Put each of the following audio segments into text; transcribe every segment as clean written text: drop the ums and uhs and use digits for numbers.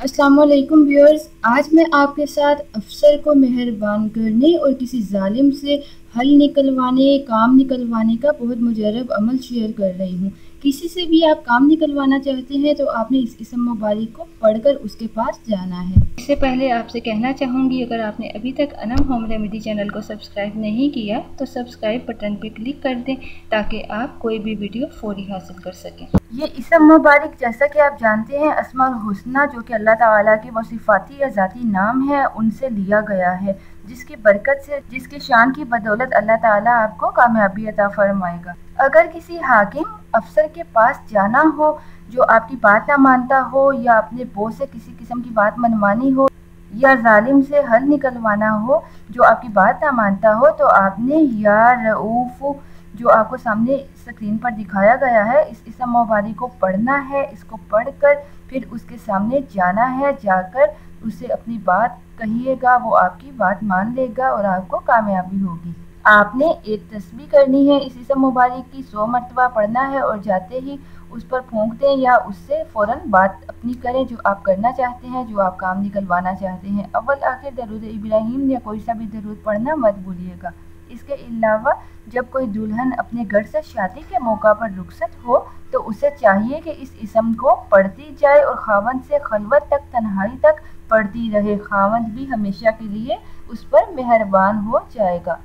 अस्सलाम वालेकुम व्यूअर्स। आज मैं आपके साथ अफसर को मेहरबान करने और किसी जालिम से हल निकलवाने, काम निकलवाने का बहुत मुजरब अमल शेयर कर रही हूँ। किसी से भी आप काम निकलवाना चाहते हैं तो आपने इस इसम मुबारक को पढ़कर उसके पास जाना है। इससे पहले आपसे कहना चाहूँगी, अगर आपने अभी तक अनम होम रेमेडी चैनल को सब्सक्राइब नहीं किया तो सब्सक्राइब बटन पर क्लिक कर दें ताकि आप कोई भी वीडियो फौरी हासिल कर सकें। ये इसम मुबारक जैसा कि आप जानते हैं अस्माउल हुस्ना, जो कि अल्लाह ताला के वो सिफाती या ज़ाती नाम है, उनसे लिया गया है, जिसकी बरकत से, जिसकी शान की बदौलत अल्लाह ताला आपको कामयाबी अता फरमाएगा। अगर किसी हाकिम अफसर के पास जाना हो जो आपकी बात ना मानता हो, या अपने बॉस से किसी किस्म की बात मनवानी हो, या जालिम से हल निकलवाना हो जो आपकी बात ना मानता हो, तो आपने या रऊफ जो आपको सामने स्क्रीन पर दिखाया गया है इस इसम मुबारक को पढ़ना है। इसको पढ़कर फिर उसके सामने जाना है, जाकर उसे अपनी बात कहिएगा, वो आपकी बात मान लेगा और आपको कामयाबी होगी। आपने एक तस्बीह करनी है, इस इसम मुबारक की 100 मरतबा पढ़ना है और जाते ही उस पर फूंक दें या उससे फ़ौरन बात अपनी करें जो आप करना चाहते हैं, जो आप काम निकलवाना चाहते हैं। अव्वल आखिर दरूद इब्राहिम या कोई सा भी दरूद पढ़ना मत भूलिएगा। इसके अलावा जब कोई दुल्हन अपने घर से शादी के मौका पर रुखसत हो तो उसे चाहिए कि इस इसम को पढ़ती जाए और खावंद से खलवत तक, तन्हाई तक पढ़ती रहे। खावंद भी हमेशा के लिए उस पर मेहरबान हो जाएगा।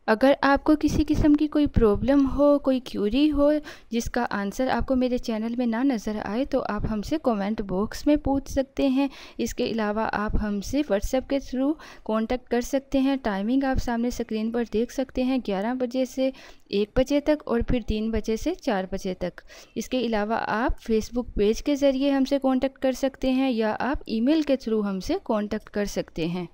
अगर आपको किसी किस्म की कोई प्रॉब्लम हो, कोई क्यूरी हो जिसका आंसर आपको मेरे चैनल में ना नज़र आए, तो आप हमसे कमेंट बॉक्स में पूछ सकते हैं। इसके अलावा आप हमसे व्हाट्सएप के थ्रू कांटेक्ट कर सकते हैं। टाइमिंग आप सामने स्क्रीन पर देख सकते हैं, 11 बजे से 1 बजे तक और फिर 3 बजे से 4 बजे तक। इसके अलावा आप फेसबुक पेज के ज़रिए हमसे कांटेक्ट कर सकते हैं या आप ईमेल के थ्रू हमसे कांटेक्ट कर सकते हैं।